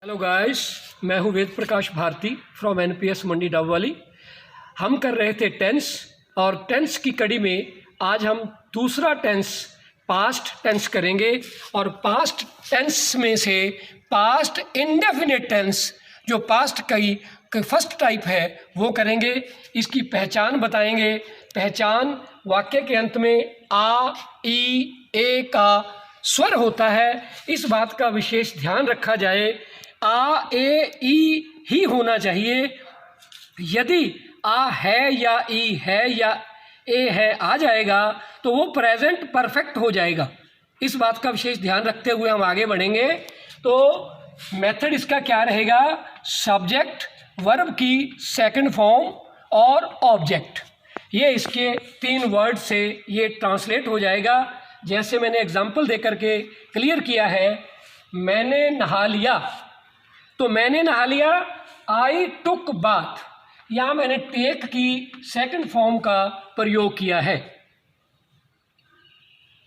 Hello guys, मैं हूँ Ved Prakash Bharti from NPS मंडी डाबवाली। हम कर रहे थे टेंस और टेंस की कड़ी में आज हम दूसरा टेंस पास्ट टेंस करेंगे और पास्ट टेंस में से पास्ट इंडेफिनिट टेंस जो पास्ट की फर्स्ट टाइप है वो करेंगे। इसकी पहचान बताएंगे। पहचान वाक्य के अंत में आ, ई, ए का स्वर होता है। इस बात का विशेष ध्यान रखा जाए। आ, ए, ई ही होना चाहिए। यदि आ है या ई है या ए है आ जाएगा तो वो प्रेजेंट परफेक्ट हो जाएगा। इस बात का विशेष ध्यान रखते हुए हम आगे बढ़ेंगे। तो मेथड इसका क्या रहेगा? सब्जेक्ट, वर्ब की सेकंड फॉर्म और ऑब्जेक्ट, ये इसके तीन वर्ड से ये ट्रांसलेट हो जाएगा। जैसे मैंने एग्जाम्पल दे करके क्लियर किया है। मैंने नहा लिया, तो मैंने नहा लिया। आई टुक बाथ, यहाँ मैंने टेक की सेकंड फॉर्म का प्रयोग किया है।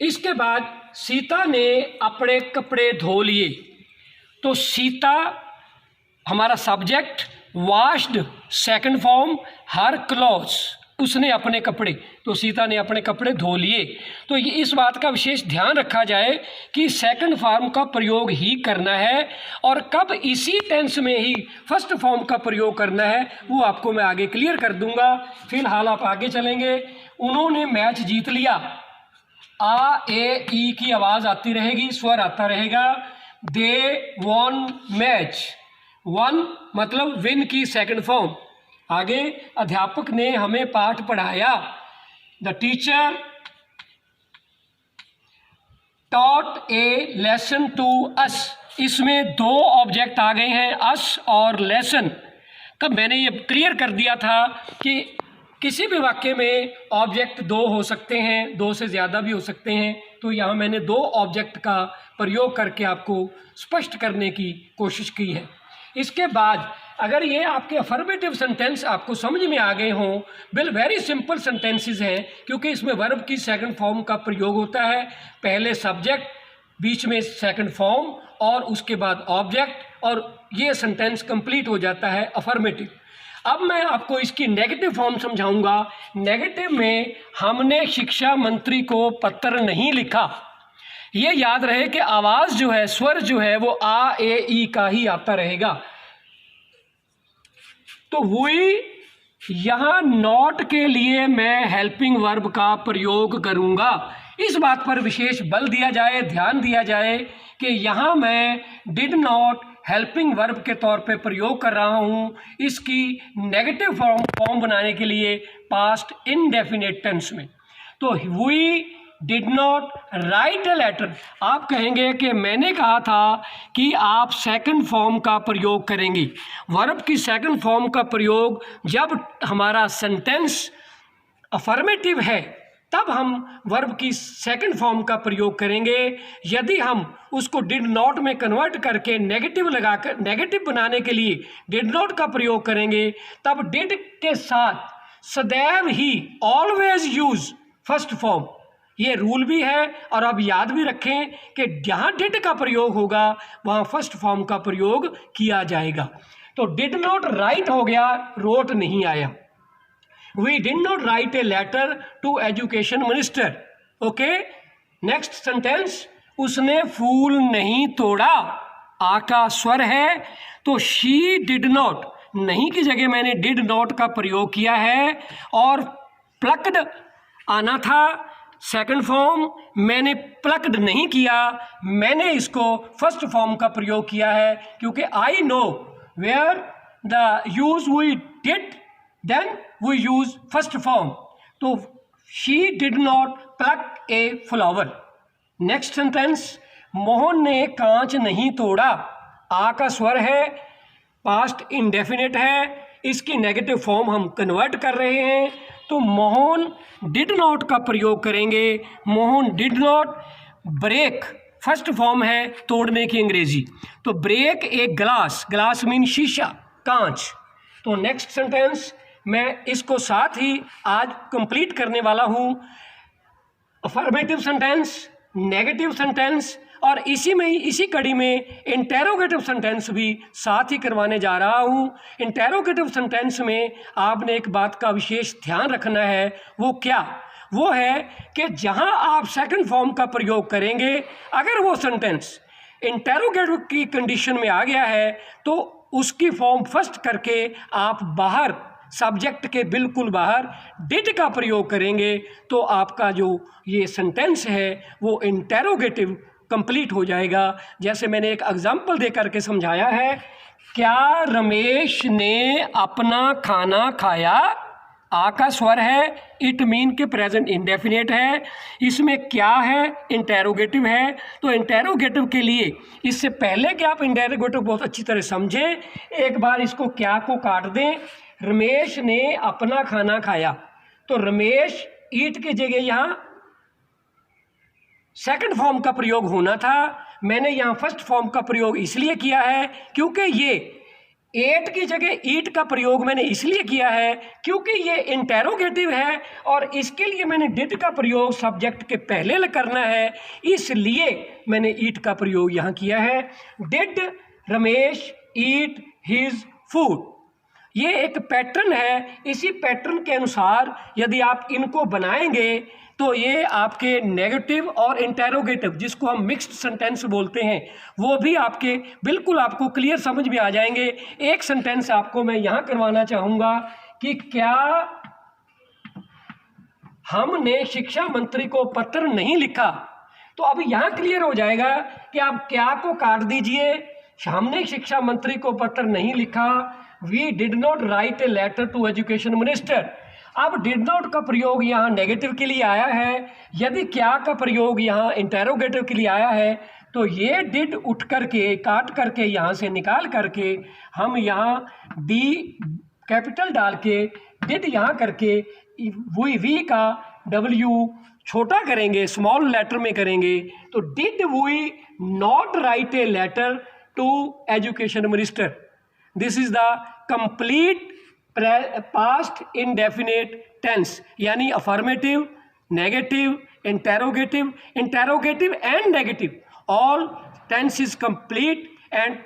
इसके बाद सीता ने अपने कपड़े धो लिए, तो सीता हमारा सब्जेक्ट, वॉश्ड सेकंड फॉर्म, हर क्लॉथ्स, उसने अपने कपड़े, तो सीता ने अपने कपड़े धो लिए। तो ये इस बात का विशेष ध्यान रखा जाए कि सेकंड फॉर्म का प्रयोग ही करना है और कब इसी टेंस में ही फर्स्ट फॉर्म का प्रयोग करना है वो आपको मैं आगे क्लियर कर दूंगा। फिलहाल आप आगे चलेंगे। उन्होंने मैच जीत लिया। आ, ए, ई की आवाज़ आती रहेगी, स्वर आता रहेगा। दे वॉन मैच, वन मतलब विन की सेकंड फॉर्म। आगे अध्यापक ने हमें पाठ पढ़ाया। The teacher taught a lesson to us. इसमें दो ऑब्जेक्ट आ गए हैं, अस और लेसन। तब मैंने ये क्लियर कर दिया था कि किसी भी वाक्य में ऑब्जेक्ट दो हो सकते हैं, दो से ज़्यादा भी हो सकते हैं। तो यहाँ मैंने दो ऑब्जेक्ट का प्रयोग करके आपको स्पष्ट करने की कोशिश की है। इसके बाद अगर ये आपके अफर्मेटिव सेंटेंस आपको समझ में आ गए हों, वेरी सिंपल सेंटेंसेस हैं, क्योंकि इसमें वर्ब की सेकंड फॉर्म का प्रयोग होता है। पहले सब्जेक्ट, बीच में सेकंड फॉर्म और उसके बाद ऑब्जेक्ट, और ये सेंटेंस कंप्लीट हो जाता है अफर्मेटिव। अब मैं आपको इसकी नेगेटिव फॉर्म समझाऊंगा। नेगेटिव में हमने शिक्षा मंत्री को पत्र नहीं लिखा। ये याद रहे कि आवाज़ जो है, स्वर जो है वो आ, ए, ई का ही आता रहेगा। तो वही यहाँ नॉट के लिए मैं हेल्पिंग वर्ब का प्रयोग करूँगा। इस बात पर विशेष बल दिया जाए, ध्यान दिया जाए कि यहाँ मैं डिड नॉट हेल्पिंग वर्ब के तौर पे प्रयोग कर रहा हूँ इसकी नेगेटिव फॉर्म बनाने के लिए पास्ट इंडेफिनिट टेंस में। तो we did not write a letter. आप कहेंगे कि मैंने कहा था कि आप सेकंड फॉर्म का प्रयोग करेंगे। वर्ब की सेकंड फॉर्म का प्रयोग जब हमारा सेंटेंस अफर्मेटिव है तब हम वर्ब की सेकंड फॉर्म का प्रयोग करेंगे। यदि हम उसको डिड नॉट में कन्वर्ट करके नेगेटिव लगाकर नेगेटिव बनाने के लिए डिड नॉट का प्रयोग करेंगे, तब डिड के साथ सदैव ही ऑलवेज यूज फर्स्ट फॉर्म। ये रूल भी है और अब याद भी रखें कि जहाँ डिड का प्रयोग होगा वहाँ फर्स्ट फॉर्म का प्रयोग किया जाएगा। तो डिड नॉट राइट हो गया, रोट नहीं आया। We did not write a letter to education minister. Okay, next sentence, उसने फूल नहीं तोड़ा। आ का स्वर है, तो शी डिड नॉट, नहीं की जगह मैंने डिड नॉट का प्रयोग किया है। और प्लक्ड आना था सेकंड फॉर्म, मैंने प्लक्ड नहीं किया, मैंने इसको फर्स्ट फॉर्म का प्रयोग किया है, क्योंकि I know where the use we did then we use first form. तो she did not pluck a flower. Next sentence, Mohan ने कांच नहीं तोड़ा। आ का स्वर है, पास्ट इंडेफिनिट है, इसकी नेगेटिव फॉर्म हम कन्वर्ट कर रहे हैं। तो मोहन डिड नॉट का प्रयोग करेंगे। Mohan did not break, first form है तोड़ने की अंग्रेजी। तो ब्रेक एक ग्लास, ग्लास मीन शीशा, कांच। तो नेक्स्ट सेंटेंस मैं इसको साथ ही आज कंप्लीट करने वाला हूँ। अफर्मेटिव सेंटेंस, नेगेटिव सेंटेंस और इसी में ही इसी कड़ी में इंटेरोगेटिव सेंटेंस भी साथ ही करवाने जा रहा हूँ। इंटेरोगेटिव सेंटेंस में आपने एक बात का विशेष ध्यान रखना है, वो क्या? वो है कि जहाँ आप सेकंड फॉर्म का प्रयोग करेंगे, अगर वो सेंटेंस इंटेरोगेटिव की कंडीशन में आ गया है तो उसकी फॉर्म फर्स्ट करके आप बाहर, सब्जेक्ट के बिल्कुल बाहर डिड का प्रयोग करेंगे तो आपका जो ये सेंटेंस है वो इंटेरोगेटिव कंप्लीट हो जाएगा। जैसे मैंने एक एग्जांपल दे करके समझाया है, क्या रमेश ने अपना खाना खाया? आ का स्वर है, इट मीन के प्रेजेंट इंडेफिनेट है, इसमें क्या है? इंटेरोगेटिव है। तो इंटेरोगेटिव के लिए इससे पहले कि आप इंटेरोगेटिव बहुत अच्छी तरह समझें, एक बार इसको क्या को काट दें। रमेश ने अपना खाना खाया, तो रमेश ईट की जगह यहाँ सेकंड फॉर्म का प्रयोग होना था, मैंने यहाँ फर्स्ट फॉर्म का प्रयोग इसलिए किया है क्योंकि ये एट की जगह ईट का प्रयोग मैंने इसलिए किया है क्योंकि ये इंटेरोगेटिव है और इसके लिए मैंने डिड का प्रयोग सब्जेक्ट के पहले करना है, इसलिए मैंने ईट का प्रयोग यहाँ किया है। Did Ramesh eat his food, ये एक पैटर्न है। इसी पैटर्न के अनुसार यदि आप इनको बनाएंगे तो ये आपके नेगेटिव और इंटेरोगेटिव, जिसको हम मिक्स्ड सेंटेंस बोलते हैं, वो भी आपके बिल्कुल आपको क्लियर समझ में आ जाएंगे। एक सेंटेंस आपको मैं यहाँ करवाना चाहूँगा कि क्या हमने शिक्षा मंत्री को पत्र नहीं लिखा? तो अब यहाँ क्लियर हो जाएगा कि आप क्या को काट दीजिए, हमने शिक्षा मंत्री को पत्र नहीं लिखा, we did not write a letter to education minister. अब डिड नॉट का प्रयोग यहाँ नेगेटिव के लिए आया है, यदि क्या का प्रयोग यहाँ इंटेरोगेटिव के लिए आया है तो ये डिड उठ करके काट करके यहाँ से निकाल करके हम यहाँ डी कैपिटल डाल के डिड यहाँ करके वी का डब्ल्यू छोटा करेंगे, स्मॉल लेटर में करेंगे। तो did we not write a letter to education minister, this is the complete past indefinite tense, यानी affirmative, negative, interrogative, interrogative and negative, all tense is complete. And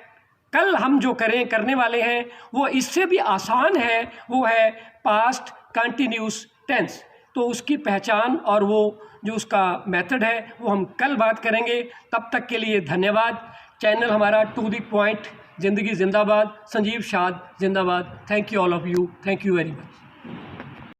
कल हम जो करने वाले हैं वो इससे भी आसान है, वो है पास्ट कंटिन्यूस टेंस। तो उसकी पहचान और वो जो उसका मेथड है वो हम कल बात करेंगे। तब तक के लिए धन्यवाद। चैनल हमारा टू द पॉइंट, ज़िंदगी जिंदाबाद, संजीव शाद जिंदाबाद। Thank you all of you, thank you very much.